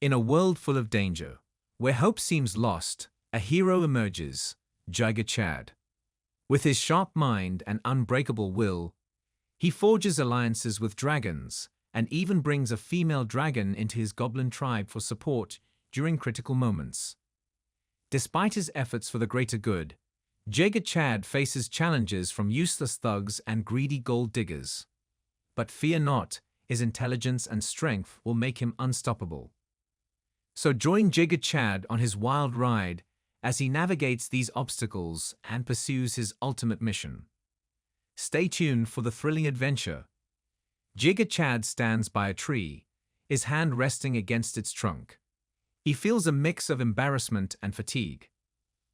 In a world full of danger, where hope seems lost, a hero emerges, Jiga Chad. With his sharp mind and unbreakable will, he forges alliances with dragons and even brings a female dragon into his goblin tribe for support during critical moments. Despite his efforts for the greater good, Jiga Chad faces challenges from useless thugs and greedy gold diggers. But fear not, his intelligence and strength will make him unstoppable. So join Jiga Chad on his wild ride as he navigates these obstacles and pursues his ultimate mission. Stay tuned for the thrilling adventure. Jiga Chad stands by a tree, his hand resting against its trunk. He feels a mix of embarrassment and fatigue.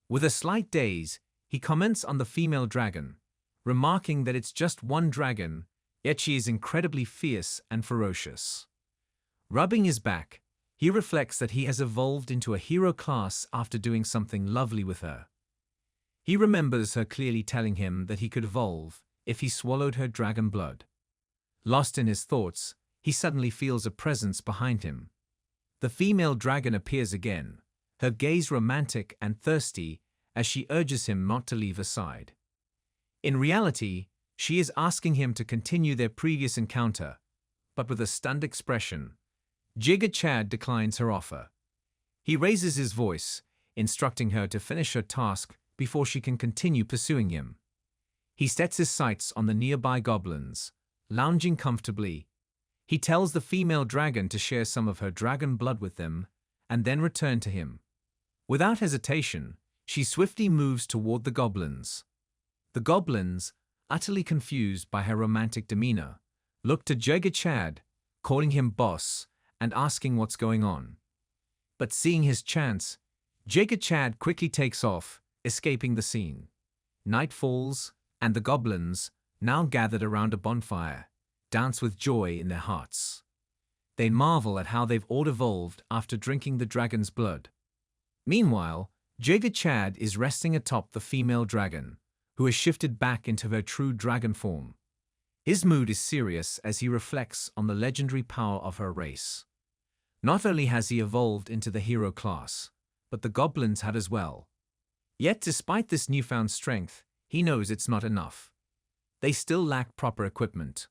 With a slight daze, he comments on the female dragon, remarking that it's just one dragon, yet she is incredibly fierce and ferocious. Rubbing his back, he reflects that he has evolved into a hero class after doing something lovely with her. He remembers her clearly telling him that he could evolve if he swallowed her dragon blood. Lost in his thoughts, he suddenly feels a presence behind him. The female dragon appears again, her gaze romantic and thirsty as she urges him not to leave her side. In reality, she is asking him to continue their previous encounter, but with a stunned expression. Jiga Chad declines her offer. He raises his voice, instructing her to finish her task before she can continue pursuing him. He sets his sights on the nearby goblins, lounging comfortably. He tells the female dragon to share some of her dragon blood with them and then return to him. Without hesitation, she swiftly moves toward the goblins. The goblins, utterly confused by her romantic demeanor, look to Jiga Chad, calling him boss and asking what's going on. But seeing his chance, Jiga Chad quickly takes off, escaping the scene. Night falls, and the goblins, now gathered around a bonfire, dance with joy in their hearts. They marvel at how they've all evolved after drinking the dragon's blood. Meanwhile, Jiga Chad is resting atop the female dragon, who has shifted back into her true dragon form. His mood is serious as he reflects on the legendary power of her race. Not only has he evolved into the hero class, but the goblins had as well. Yet despite this newfound strength, he knows it's not enough. They still lack proper equipment.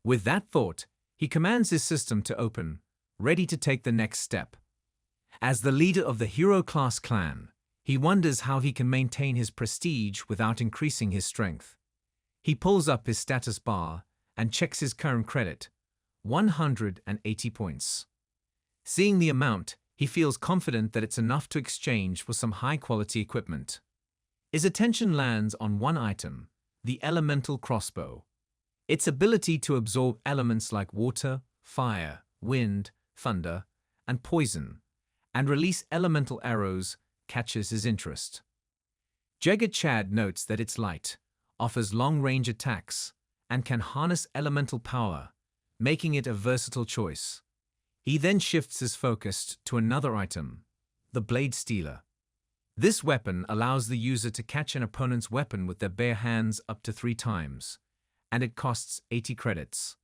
With that thought, he commands his system to open, ready to take the next step. As the leader of the hero class clan, he wonders how he can maintain his prestige without increasing his strength. He pulls up his status bar and checks his current credit, 180 points. Seeing the amount, he feels confident that it's enough to exchange for some high-quality equipment. His attention lands on one item, the elemental crossbow. Its ability to absorb elements like water, fire, wind, thunder, and poison, and release elemental arrows catches his interest. Jiga Chad notes that it's light, offers long-range attacks, and can harness elemental power, making it a versatile choice. He then shifts his focus to another item, the Blade Stealer. This weapon allows the user to catch an opponent's weapon with their bare hands up to 3 times, and it costs 80 credits.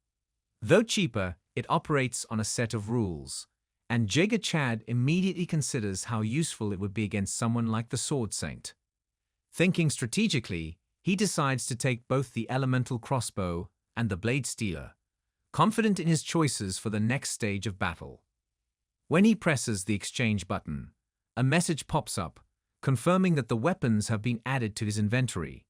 Though cheaper, it operates on a set of rules, and Jiga Chad immediately considers how useful it would be against someone like the Sword Saint. Thinking strategically, he decides to take both the elemental crossbow and the Blade Stealer, confident in his choices for the next stage of battle. When he presses the exchange button, a message pops up, confirming that the weapons have been added to his inventory.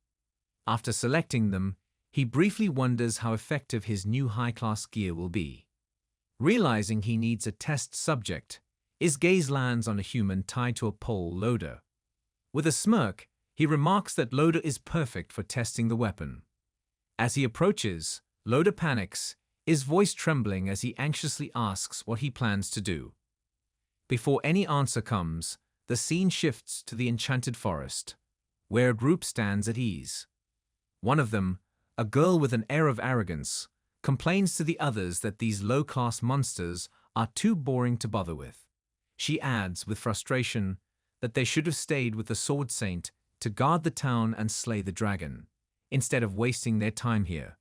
After selecting them, he briefly wonders how effective his new high-class gear will be. Realizing he needs a test subject, his gaze lands on a human tied to a pole, Loda. With a smirk, he remarks that Loda is perfect for testing the weapon. As he approaches, Loda panics, his voice trembling as he anxiously asks what he plans to do. Before any answer comes, the scene shifts to the enchanted forest, where a group stands at ease. One of them, a girl with an air of arrogance, complains to the others that these low-class monsters are too boring to bother with. She adds, with frustration, that they should have stayed with the Sword Saint to guard the town and slay the dragon, instead of wasting their time here.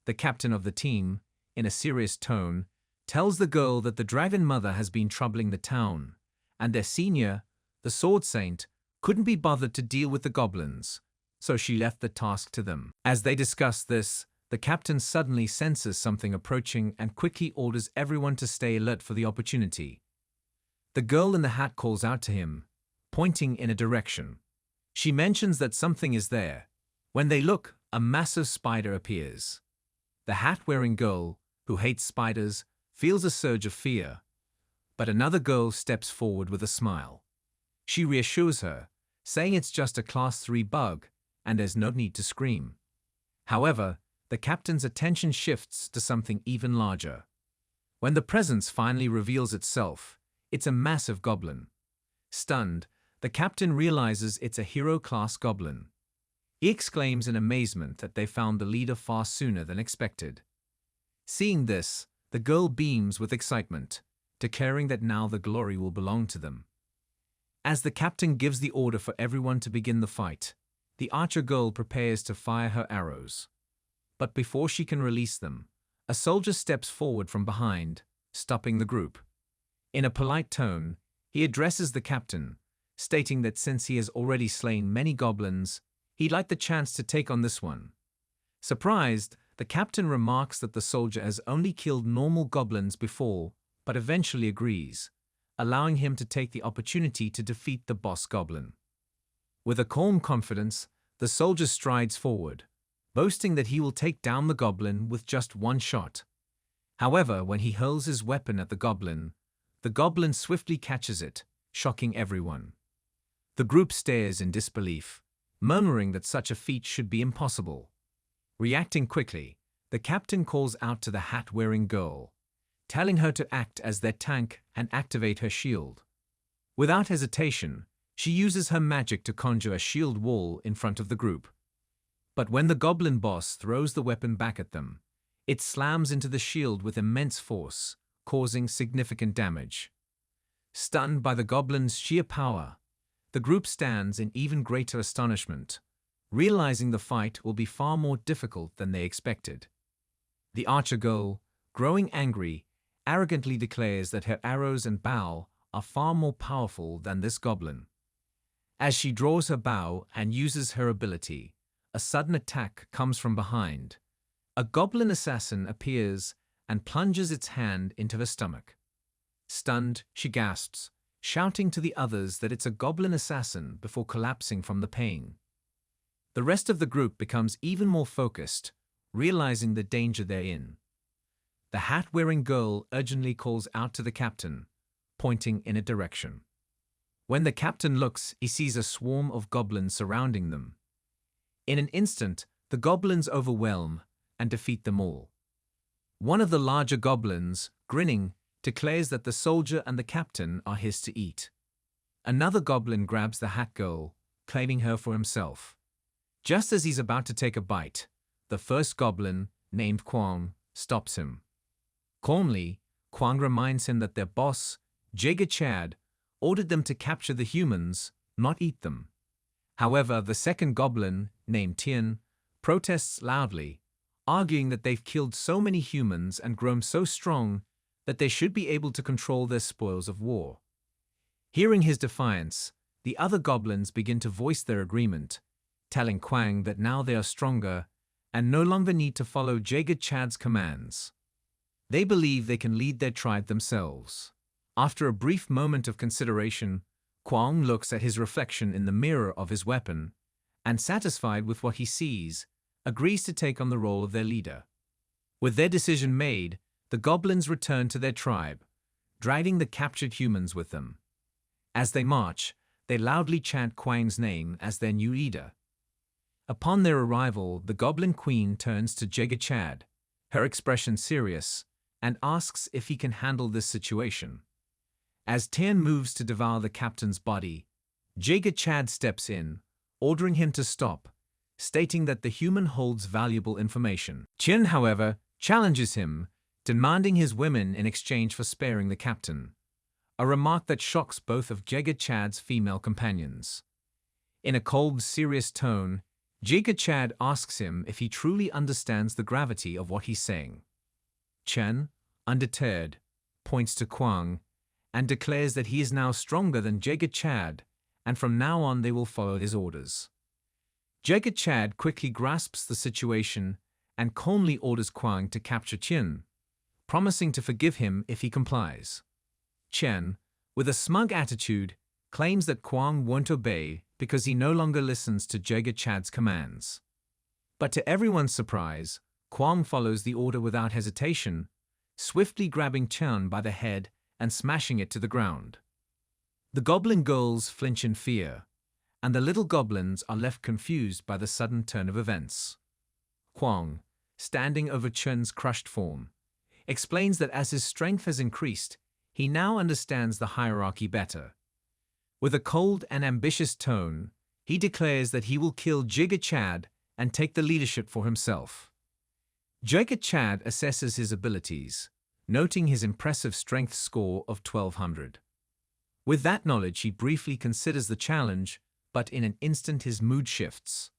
The captain of the team, in a serious tone, tells the girl that the Dragon Mother has been troubling the town, and their senior, the Sword Saint, couldn't be bothered to deal with the goblins, so she left the task to them. As they discuss this, the captain suddenly senses something approaching and quickly orders everyone to stay alert for the opportunity. The girl in the hat calls out to him, pointing in a direction. She mentions that something is there. When they look, a massive spider appears. The hat-wearing girl, who hates spiders, feels a surge of fear, but another girl steps forward with a smile. She reassures her, saying it's just a Class 3 bug and there's no need to scream. However, the captain's attention shifts to something even larger. When the presence finally reveals itself, it's a massive goblin. Stunned, the captain realizes it's a hero-class goblin. He exclaims in amazement that they found the leader far sooner than expected. Seeing this, the girl beams with excitement, declaring that now the glory will belong to them. As the captain gives the order for everyone to begin the fight, the archer girl prepares to fire her arrows. But before she can release them, a soldier steps forward from behind, stopping the group. In a polite tone, he addresses the captain, stating that since he has already slain many goblins, he'd like the chance to take on this one. Surprised, the captain remarks that the soldier has only killed normal goblins before, but eventually agrees, allowing him to take the opportunity to defeat the boss goblin. With a calm confidence, the soldier strides forward, boasting that he will take down the goblin with just one shot. However, when he hurls his weapon at the goblin swiftly catches it, shocking everyone. The group stares in disbelief, murmuring that such a feat should be impossible. Reacting quickly, the captain calls out to the hat-wearing girl, telling her to act as their tank and activate her shield. Without hesitation, she uses her magic to conjure a shield wall in front of the group. But when the goblin boss throws the weapon back at them, it slams into the shield with immense force, causing significant damage. Stunned by the goblin's sheer power, the group stands in even greater astonishment, realizing the fight will be far more difficult than they expected. The archer girl, growing angry, arrogantly declares that her arrows and bow are far more powerful than this goblin. As she draws her bow and uses her ability, a sudden attack comes from behind. A goblin assassin appears and plunges its hand into her stomach. Stunned, she gasps, shouting to the others that it's a goblin assassin before collapsing from the pain. The rest of the group becomes even more focused, realizing the danger they're in. The hat-wearing girl urgently calls out to the captain, pointing in a direction. When the captain looks, he sees a swarm of goblins surrounding them. In an instant, the goblins overwhelm and defeat them all. One of the larger goblins, grinning, declares that the soldier and the captain are his to eat. Another goblin grabs the hat girl, claiming her for himself. Just as he's about to take a bite, the first goblin, named Kwang, stops him. Calmly, Kwang reminds him that their boss, Jaeger Chad, ordered them to capture the humans, not eat them. However, the second goblin, named Tian, protests loudly, arguing that they've killed so many humans and grown so strong that they should be able to control their spoils of war. Hearing his defiance, the other goblins begin to voice their agreement, telling Kwang that now they are stronger and no longer need to follow Jaeger Chad's commands. They believe they can lead their tribe themselves. After a brief moment of consideration, Kwang looks at his reflection in the mirror of his weapon and, satisfied with what he sees, agrees to take on the role of their leader. With their decision made, the goblins return to their tribe, dragging the captured humans with them. As they march, they loudly chant Kwang's name as their new leader. Upon their arrival, the Goblin Queen turns to Jaeger Chad, her expression serious, and asks if he can handle this situation. As Tian moves to devour the captain's body, Jaeger Chad steps in, ordering him to stop, stating that the human holds valuable information. Tian, however, challenges him, demanding his women in exchange for sparing the captain, a remark that shocks both of Jaeger Chad's female companions. In a cold, serious tone, Jaeger Chad asks him if he truly understands the gravity of what he's saying. Chen, undeterred, points to Kwang and declares that he is now stronger than Jagged Chad, and from now on they will follow his orders. Jagged Chad quickly grasps the situation and calmly orders Kwang to capture Qian, promising to forgive him if he complies. Qian, with a smug attitude, claims that Kwang won't obey because he no longer listens to Jagged Chad's commands. But to everyone's surprise, Kwang follows the order without hesitation, swiftly grabbing Qian by the head and smashing it to the ground. The goblin girls flinch in fear, and the little goblins are left confused by the sudden turn of events. Kwang, standing over Qian's crushed form, explains that as his strength has increased, he now understands the hierarchy better. With a cold and ambitious tone, he declares that he will kill Jagged Chad and take the leadership for himself. Jagged Chad assesses his abilities, noting his impressive strength score of 1200. With that knowledge, he briefly considers the challenge, but in an instant his mood shifts.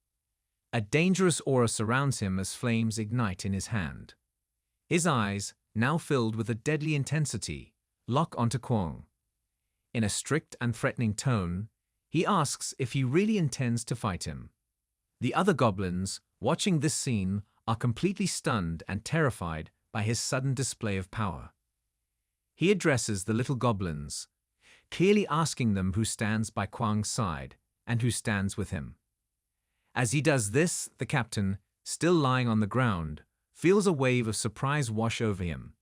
A dangerous aura surrounds him as flames ignite in his hand. His eyes, now filled with a deadly intensity, lock onto Kwang. In a strict and threatening tone, he asks if he really intends to fight him. The other goblins, watching this scene, are completely stunned and terrified by his sudden display of power. He addresses the little goblins, clearly asking them who stands by Kwang's side and who stands with him. As he does this, the captain, still lying on the ground, feels a wave of surprise wash over him.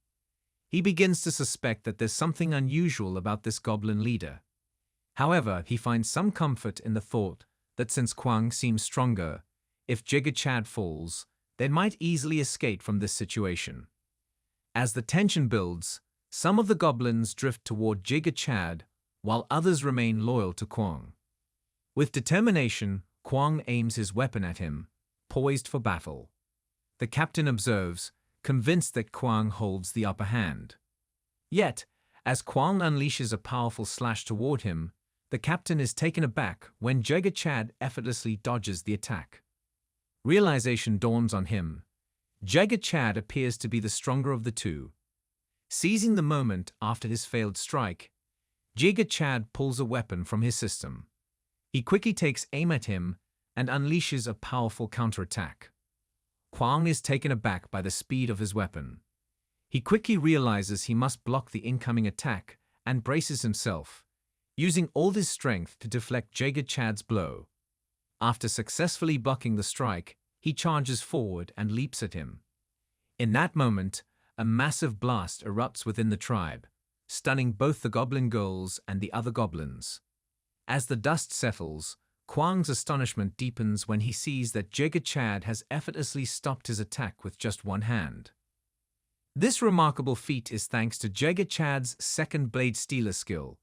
He begins to suspect that there's something unusual about this goblin leader. However, he finds some comfort in the thought that since Kwang seems stronger, if Jagged Chad falls, they might easily escape from this situation. As the tension builds, some of the goblins drift toward Jagged Chad, while others remain loyal to Kwang. With determination, Kwang aims his weapon at him, poised for battle. The captain observes, convinced that Kwang holds the upper hand. Yet, as Kwang unleashes a powerful slash toward him, the captain is taken aback when Jagged Chad effortlessly dodges the attack. Realization dawns on him. Jagged Chad appears to be the stronger of the two. Seizing the moment after his failed strike, Jagged Chad pulls a weapon from his system. He quickly takes aim at him and unleashes a powerful counterattack. Kwang is taken aback by the speed of his weapon. He quickly realizes he must block the incoming attack and braces himself, using all his strength to deflect Jagged Chad's blow. After successfully blocking the strike, he charges forward and leaps at him. In that moment, a massive blast erupts within the tribe, stunning both the goblin girls and the other goblins. As the dust settles, Kwang's astonishment deepens when he sees that Jagged Chad has effortlessly stopped his attack with just one hand. This remarkable feat is thanks to Jagged Chad's second blade stealer skill,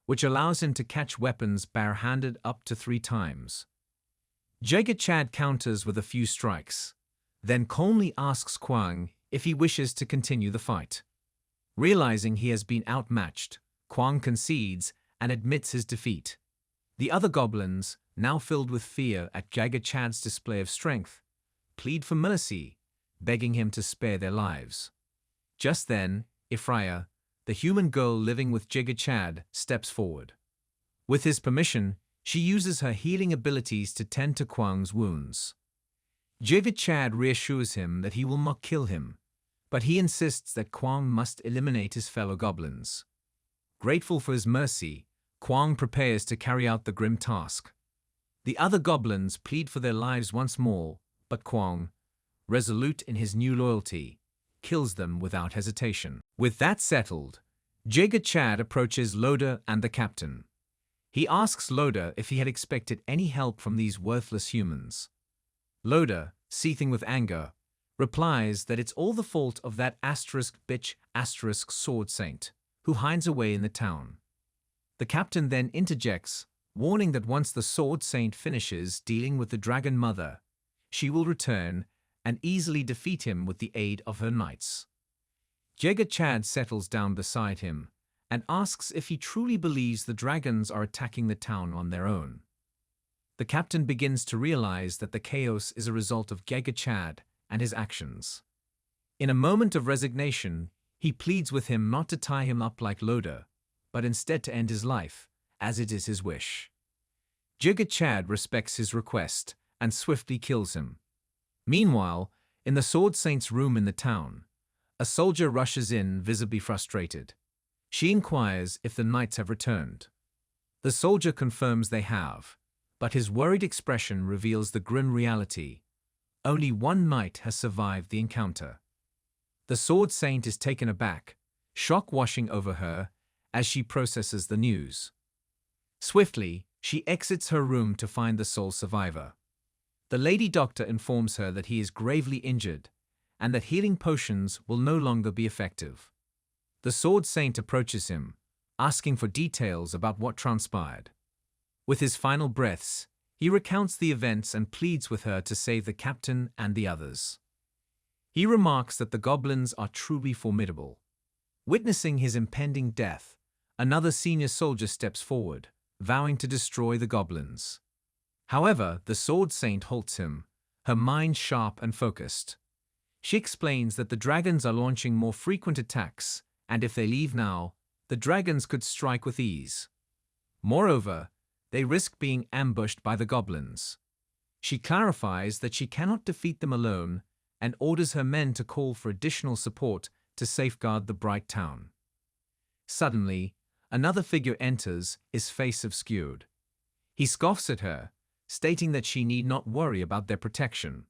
which allows him to catch weapons barehanded up to 3 times. Jagged Chad counters with a few strikes, then calmly asks Kwang if he wishes to continue the fight. Realizing he has been outmatched, Kwang concedes and admits his defeat. The other goblins, now filled with fear at Jagged Chad's display of strength, plead for mercy, begging him to spare their lives. Just then, Ifraya, the human girl living with Jagged Chad, steps forward. With his permission, she uses her healing abilities to tend to Kwang's wounds. Jagged Chad reassures him that he will not kill him, but he insists that Kwang must eliminate his fellow goblins. Grateful for his mercy, Kwang prepares to carry out the grim task. The other goblins plead for their lives once more, but Kwang, resolute in his new loyalty, kills them without hesitation. With that settled, Jagged Chad approaches Loda and the captain. He asks Loda if he had expected any help from these worthless humans. Loda, seething with anger, replies that it's all the fault of that bitch sword saint, who hides away in the town. The captain then interjects, warning that once the sword saint finishes dealing with the dragon mother, she will return and easily defeat him with the aid of her knights. Jagged Chad settles down beside him and asks if he truly believes the dragons are attacking the town on their own. The captain begins to realize that the chaos is a result of Jagged Chad and his actions. In a moment of resignation, He pleads with him not to tie him up like Loda, but instead to end his life, as it is his wish. Jigga Chad respects his request and swiftly kills him. Meanwhile, in the Sword Saint's room in the town, a soldier rushes in, visibly frustrated. She inquires if the knights have returned. The soldier confirms they have, but his worried expression reveals the grim reality. Only one knight has survived the encounter. The Sword Saint is taken aback, shock washing over her as she processes the news. Swiftly, she exits her room to find the sole survivor. The lady doctor informs her that he is gravely injured and that healing potions will no longer be effective. The Sword Saint approaches him, asking for details about what transpired. With his final breaths, he recounts the events and pleads with her to save the captain and the others. He remarks that the goblins are truly formidable. Witnessing his impending death, another senior soldier steps forward, vowing to destroy the goblins. However, the Sword Saint halts him, her mind sharp and focused. She explains that the dragons are launching more frequent attacks, and if they leave now, the dragons could strike with ease. Moreover, they risk being ambushed by the goblins. She clarifies that she cannot defeat them alone and orders her men to call for additional support to safeguard the bright town. Suddenly, another figure enters, his face obscured. He scoffs at her, stating that she need not worry about their protection.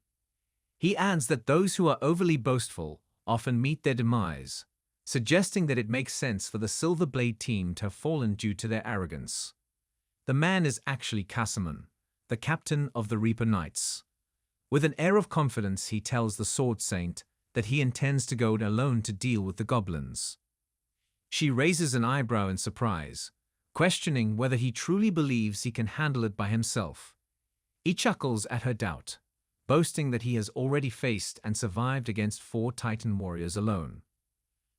He adds that those who are overly boastful often meet their demise, suggesting that it makes sense for the Silver Blade team to have fallen due to their arrogance. The man is actually Casimon, the captain of the Reaper Knights. With an air of confidence, he tells the Sword Saint that he intends to go alone to deal with the goblins. She raises an eyebrow in surprise, questioning whether he truly believes he can handle it by himself. He chuckles at her doubt, boasting that he has already faced and survived against 4 Titan warriors alone.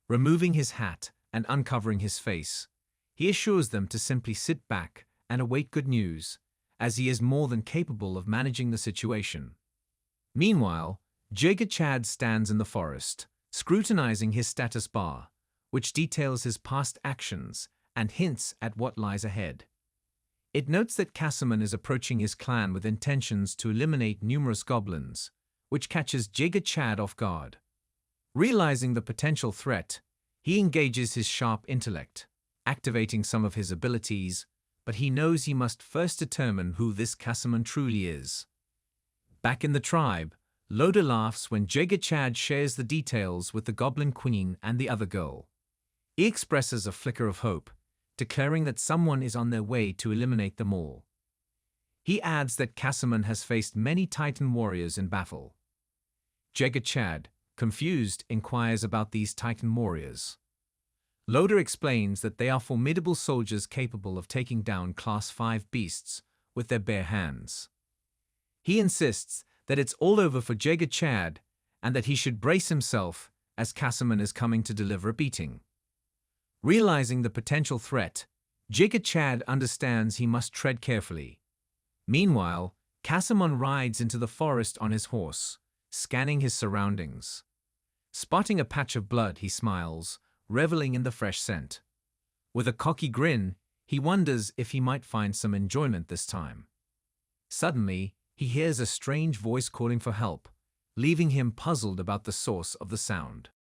Removing his hat and uncovering his face, he assures them to simply sit back and await good news, as he is more than capable of managing the situation. Meanwhile, Jigga Chad stands in the forest, scrutinizing his status bar, which details his past actions and hints at what lies ahead. It notes that Casimon is approaching his clan with intentions to eliminate numerous goblins, which catches Jigga Chad off guard. Realizing the potential threat, he engages his sharp intellect, activating some of his abilities, but he knows he must first determine who this Casimon truly is. Back in the tribe, Loda laughs when Jigga Chad shares the details with the Goblin Queen and the other girl. He expresses a flicker of hope, declaring that someone is on their way to eliminate them all. He adds that Casimon has faced many Titan warriors in battle. Jigga Chad, confused, inquires about these Titan warriors. Loda explains that they are formidable soldiers capable of taking down Class 5 beasts with their bare hands. He insists that it's all over for Jigga Chad and that he should brace himself as Casimon is coming to deliver a beating. Realizing the potential threat, Jigga Chad understands he must tread carefully. Meanwhile, Casimon rides into the forest on his horse, scanning his surroundings. Spotting a patch of blood, he smiles, reveling in the fresh scent. With a cocky grin, he wonders if he might find some enjoyment this time. Suddenly, he hears a strange voice calling for help, leaving him puzzled about the source of the sound.